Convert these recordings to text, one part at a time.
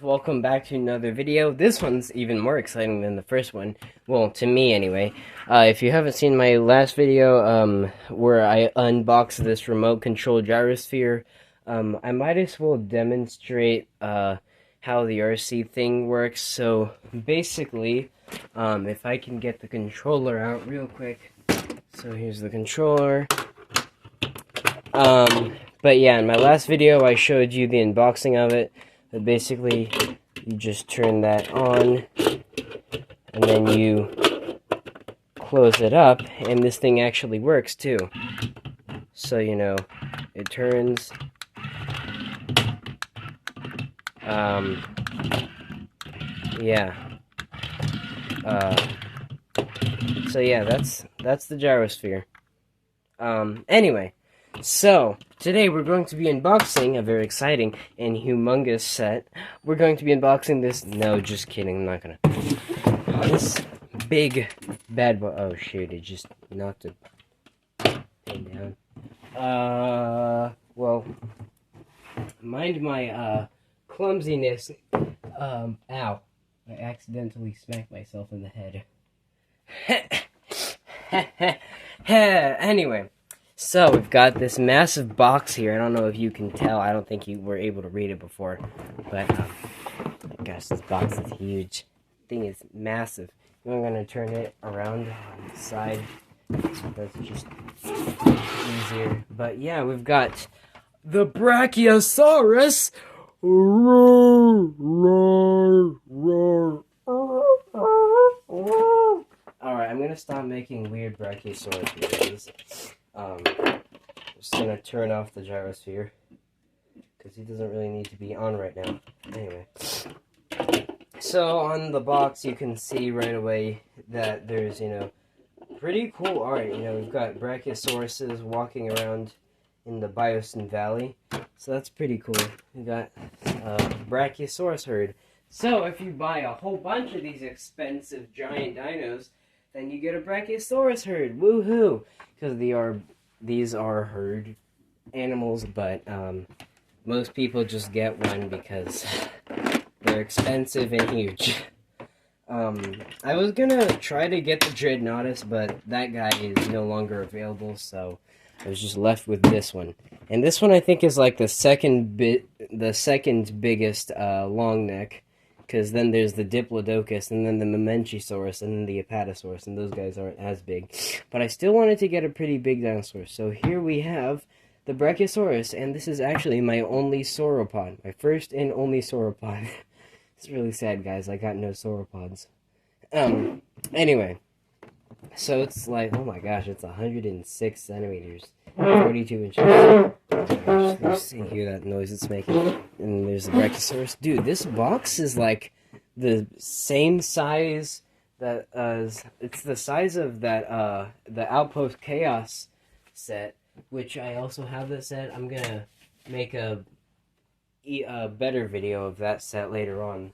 Welcome back to another video. This one's even more exciting than the first one. Well, to me anyway. If you haven't seen my last video, where I unboxed this remote control gyrosphere, I might as well demonstrate, how the RC thing works. So, basically, if I can get the controller out real quick. So here's the controller. But yeah, in my last video, I showed you the unboxing of it. But basically, you just turn that on, and then you close it up, and this thing actually works too. So, you know, it turns. Yeah. So yeah, that's the gyrosphere. Anyway. So, today we're going to be unboxing a very exciting and humongous set. We're going to be unboxing this... No, just kidding, I'm not gonna... This big bad boy... Oh, shoot, it just knocked the pin down. Well, mind my, clumsiness. Ow. I accidentally smacked myself in the head. Anyway. So, we've got this massive box here. I don't know if you can tell. I don't think you were able to read it before. But, gosh, this box is huge. The thing is massive. I'm going to turn it around on the side. So that's just easier. But, yeah, we've got the Brachiosaurus. Alright, I'm going to stop making weird Brachiosaurus videos. Just gonna turn off the gyrosphere because he doesn't really need to be on right now. Anyway, so on the box you can see right away that there's, you know, pretty cool art. You know, we've got Brachiosauruses walking around in the Biosyn Valley, so that's pretty cool. We got Brachiosaurus herd. So if you buy a whole bunch of these expensive giant dinos, then you get a Brachiosaurus herd. Woohoo! Because these are herd animals, but most people just get one because they're expensive and huge. I was gonna try to get the Dreadnoughtus, but that guy is no longer available, so I was just left with this one. And this one I think is like the second biggest long neck. Because then there's the Diplodocus, and then the Mamenchisaurus, and then the Apatosaurus, and those guys aren't as big. But I still wanted to get a pretty big dinosaur. So here we have the Brachiosaurus, and this is actually my only sauropod. My first and only sauropod. It's really sad, guys. I got no sauropods. Anyway. So it's like, oh my gosh, it's 106 centimeters. 42 inches. Oh my gosh, let's see, hear that noise it's making. And there's the Brachiosaurus. Dude, this box is like the same size that, it's the size of that, the Outpost Chaos set, which I also have this set. I'm gonna make a better video of that set later on.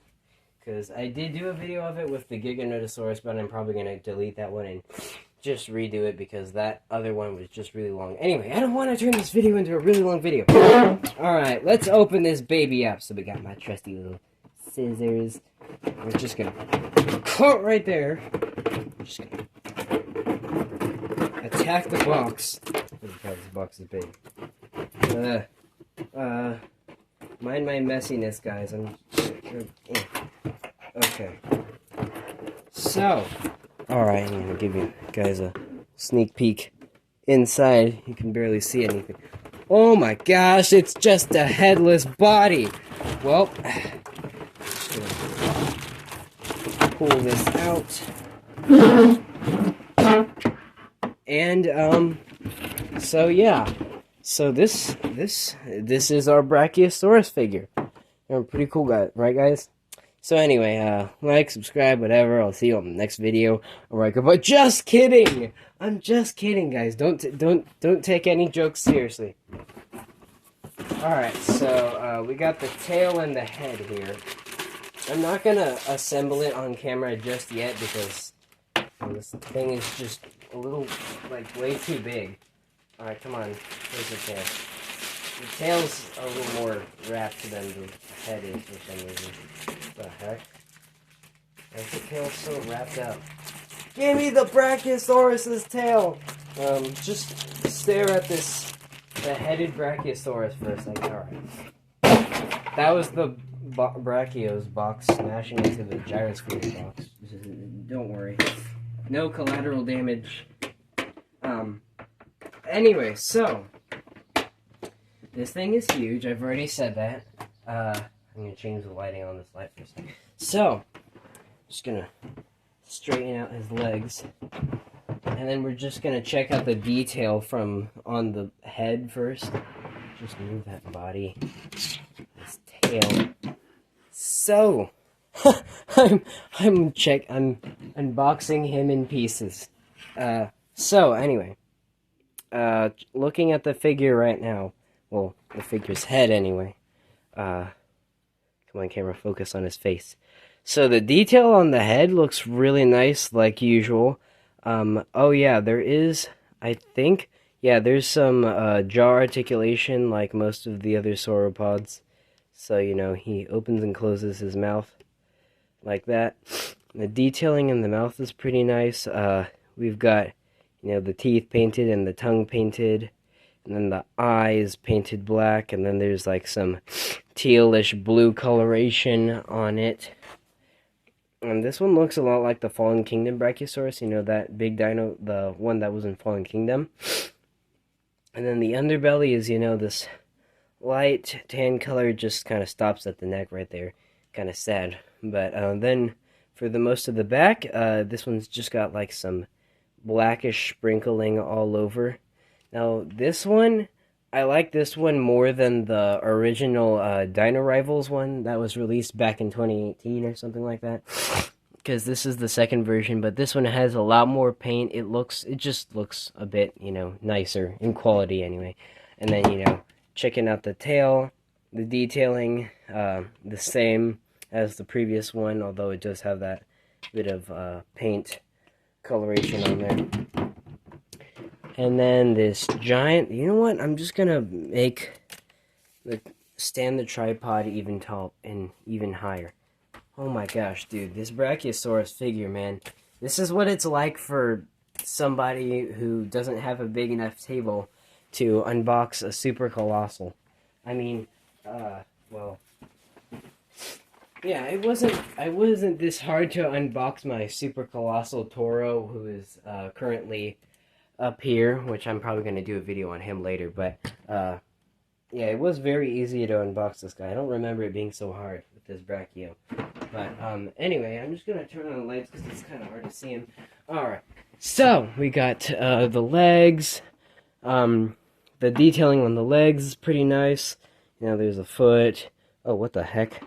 Because I did do a video of it with the Giganotosaurus, but I'm probably going to delete that one and just redo it because that other one was just really long. Anyway, I don't want to turn this video into a really long video. Alright, let's open this baby up. So we got my trusty little scissors. We're just going to cut right there. Just going to attack the box. Because this box is big. Mind my messiness, guys. Okay. So, alright, I'm going to give you guys a sneak peek inside. You can barely see anything. Oh my gosh, it's just a headless body. Well, just going to pull this out. And, so yeah. So this is our Brachiosaurus figure. They're a pretty cool guy, right guys? So anyway, like, subscribe, whatever. I'll see you on the next video. Alright, goodbye. Just kidding! I'm just kidding, guys. Don't take any jokes seriously. Alright, so, we got the tail and the head here. I'm not gonna assemble it on camera just yet because this thing is just a little, like, way too big. Alright, come on. Here's the tail. The tail's a little more wrapped than the head is for some reason. the tail's so wrapped up. Give me the Brachiosaurus's tail! Just stare at the headed Brachiosaurus for a second. Alright. That was the Brachios box smashing into the Gyrosphere box. Don't worry. No collateral damage. Anyway, so this thing is huge. I've already said that. I'm gonna change the lighting on this light for a second. So, just gonna straighten out his legs, and then we're just gonna check out the detail from on the head first. Just move that body, his tail. So, I'm unboxing him in pieces. So anyway, looking at the figure right now. Well, the figure's head anyway. Come on, camera, focus on his face. So the detail on the head looks really nice, like usual. Oh yeah, there is, I think, yeah, there's some jaw articulation like most of the other sauropods. So, you know, he opens and closes his mouth like that. The detailing in the mouth is pretty nice. We've got, you know, the teeth painted and the tongue painted. And then the eyes painted black, and then there's like some tealish blue coloration on it. And this one looks a lot like the Fallen Kingdom Brachiosaurus, you know, that big dino, the one that was in Fallen Kingdom. And then the underbelly is, you know, this light tan color, just kind of stops at the neck right there. Kind of sad. But then for the most of the back, this one's just got like some blackish sprinkling all over. Now, this one, I like this one more than the original Dino Rivals one that was released back in 2018 or something like that. Because this is the second version, but this one has a lot more paint. It just looks a bit, you know, nicer in quality anyway. And then, you know, checking out the tail, the detailing, the same as the previous one, although it does have that bit of paint coloration on there. And then this giant, you know what, I'm just gonna stand the tripod even tall and even higher. Oh my gosh, dude, this Brachiosaurus figure, man, this is what it's like for somebody who doesn't have a big enough table to unbox a super colossal. I mean, well, yeah, it wasn't this hard to unbox my super colossal Toro, who is currently up here, which I'm probably going to do a video on him later, but yeah, it was very easy to unbox this guy. I don't remember it being so hard with this Brachio. But anyway, I'm just going to turn on the lights because it's kind of hard to see him. Alright, so we got the legs. The detailing on the legs is pretty nice. You know, there's a foot. Oh, what the heck?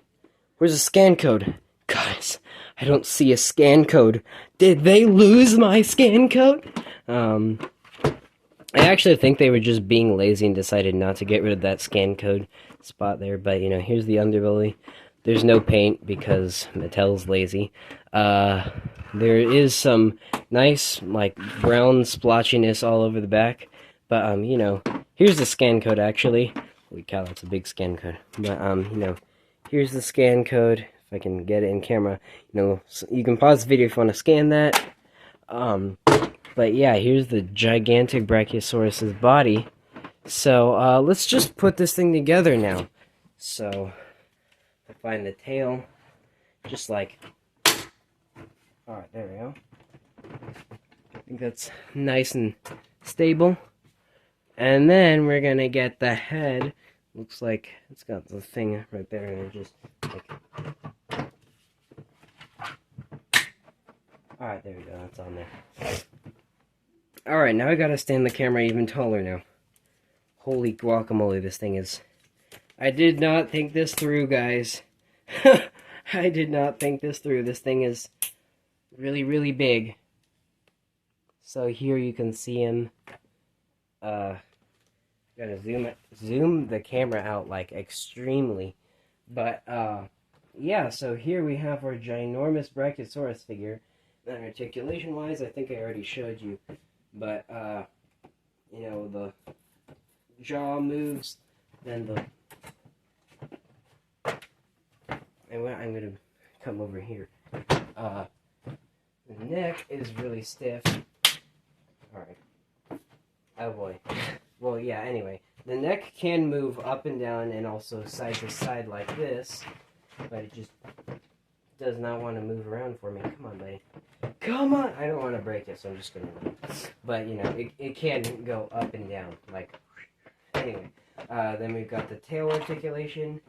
Where's the scan code? Guys, I don't see a scan code. Did they lose my scan code? I actually think they were just being lazy and decided not to get rid of that scan code spot there. But, you know, here's the underbelly. There's no paint because Mattel's lazy. There is some nice, like, brown splotchiness all over the back. But, you know, here's the scan code, actually. Holy cow, that's a big scan code. But, you know, here's the scan code. If I can get it in camera. You know, so you can pause the video if you want to scan that. But yeah, here's the gigantic Brachiosaurus's body. So, let's just put this thing together now. So, I find the tail, just like, alright, there we go. I think that's nice and stable. And then we're gonna get the head. Looks like it's got the thing right there, and it just, like, alright, there we go, that's on there. Alright, now I gotta stand the camera even taller now. Holy guacamole, this thing is... I did not think this through, guys. I did not think this through. This thing is really, really big. So here you can see him. Gotta zoom the camera out, like, extremely. But, yeah, so here we have our ginormous Brachiosaurus figure. And articulation-wise, I think I already showed you. But, you know, the jaw moves, then the... And I'm going to come over here. the neck is really stiff. Alright. Oh boy. Well, yeah, anyway. The neck can move up and down and also side to side like this, but it just does not want to move around for me. Come on, buddy. Come on! I don't want to break it, so I'm just going to... But, you know, it can go up and down. Like, anyway. Then we've got the tail articulation.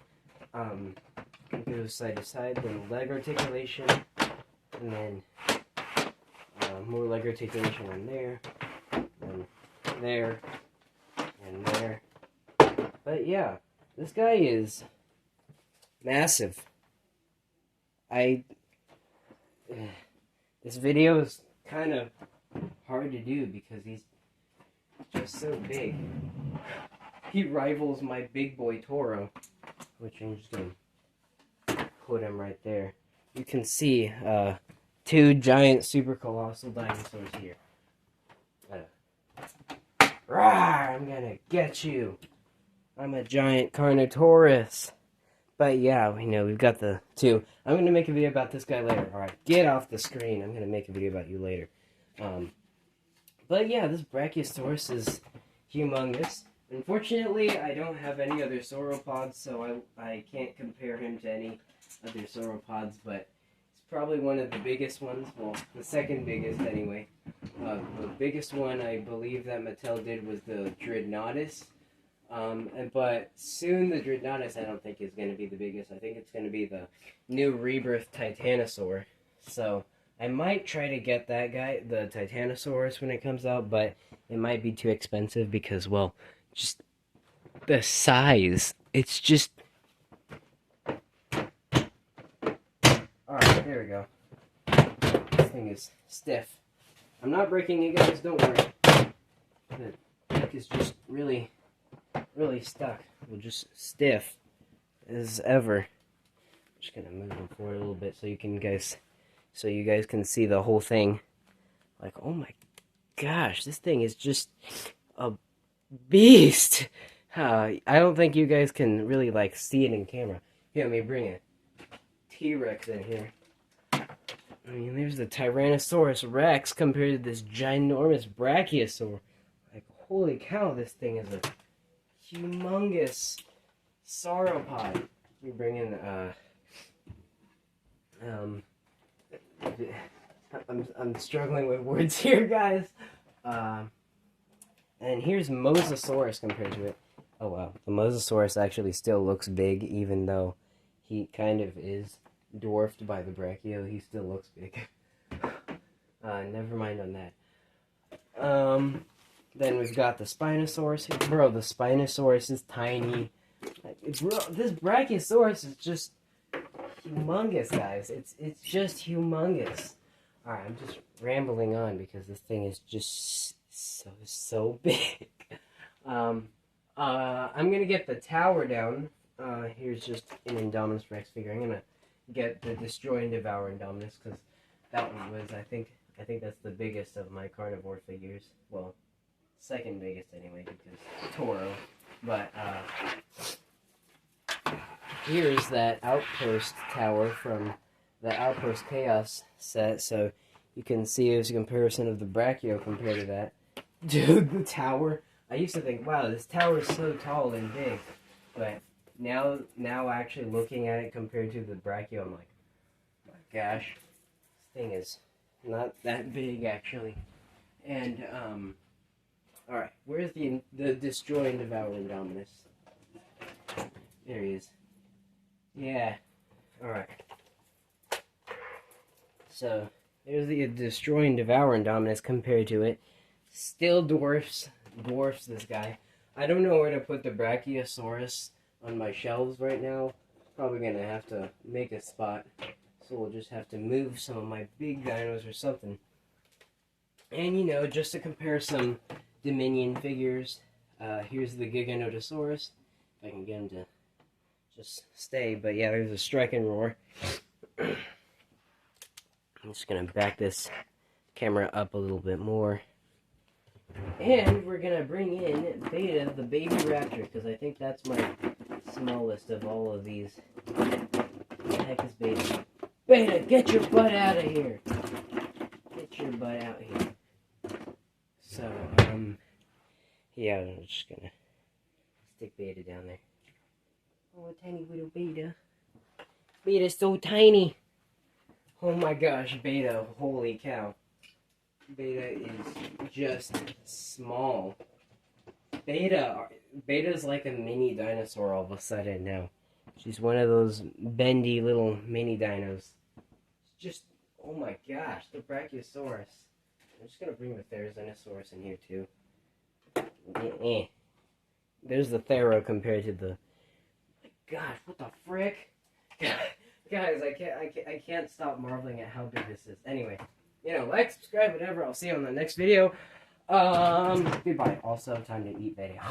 It goes side to side. Then leg articulation. And then more leg articulation on there. And there. And there. But, yeah. This guy is massive. This video is kind of hard to do because he's just so big. He rivals my big boy Toro, which I'm just going to put him right there. You can see two giant super colossal dinosaurs here. Rawr, I'm going to get you. I'm a giant Carnotaurus. But yeah, we know we've got the two. I'm going to make a video about this guy later. Alright, get off the screen. I'm going to make a video about you later. But yeah, this Brachiosaurus is humongous. Unfortunately, I don't have any other sauropods, so I can't compare him to any other sauropods, but it's probably one of the biggest ones. Well, the second biggest anyway. The biggest one I believe that Mattel did was the Dreadnoughtus. But soon the Dreadnoughtus I don't think is going to be the biggest. I think it's going to be the new Rebirth Titanosaur. So I might try to get that guy, the Titanosaurus, when it comes out, but it might be too expensive because, well, just the size. It's just... Alright, there we go. This thing is stiff. I'm not breaking it, guys, don't worry. The neck is just really stuck. Well, just stiff as ever. I'm just gonna move him forward a little bit so you guys can see the whole thing. Like, oh my gosh, this thing is just a beast. I don't think you guys can really like see it in camera. Here, let me bring a T-Rex in here. I mean, there's the Tyrannosaurus Rex compared to this ginormous Brachiosaur. Like, holy cow, this thing is a humongous sauropod. Let me bring in I'm struggling with words here, guys. And here's Mosasaurus compared to it. Oh wow, the Mosasaurus actually still looks big, even though he kind of is dwarfed by the Brachio. He still looks big. Never mind on that. Then we've got the Spinosaurus. Bro, the Spinosaurus is tiny. Bro, this Brachiosaurus is just humongous, guys. It's just humongous. Alright, I'm just rambling on because this thing is just so big. I'm gonna get the tower down. Here's just an Indominus Rex figure. I'm gonna get the Destroy and Devour Indominus because that one was, I think that's the biggest of my carnivore figures. Well, second biggest anyway, because Toro. But here's that Outpost tower from the Outpost Chaos set, so you can see as a comparison of the Brachio compared to that. Dude, the tower. I used to think, wow, this tower is so tall and big, but now actually looking at it compared to the Brachio, I'm like, my gosh, this thing is not that big actually. And alright, where's the Destroy and Devour Indominus? There he is. Yeah. Alright. So, there's the Destroy and Devour Indominus compared to it. Still dwarfs this guy. I don't know where to put the Brachiosaurus on my shelves right now. Probably gonna have to make a spot. So we'll just have to move some of my big dinos or something. And you know, just to compare some Dominion figures, here's the Giganotosaurus. If I can get him to just stay. But yeah, there's a Strike and Roar. I'm just gonna back this camera up a little bit more. And we're gonna bring in Beta, the baby raptor, because I think that's my smallest of all of these. What the heck is Beta? Beta, get your butt out of here. Get your butt out here. So, yeah, I'm just gonna stick Beta down there. Oh, a tiny little Beta. Beta's so tiny. Oh my gosh, Beta, holy cow. Beta is just small. Beta's like a mini dinosaur all of a sudden now. She's one of those bendy little mini dinos. Just, oh my gosh, the Brachiosaurus. I'm just gonna bring the Therizinosaurus in here too. There's the Thero compared to the. My gosh, what the frick? Guys, I can't stop marveling at how big this is. Anyway, like, subscribe, whatever. I'll see you on the next video. Goodbye. Also, time to eat video.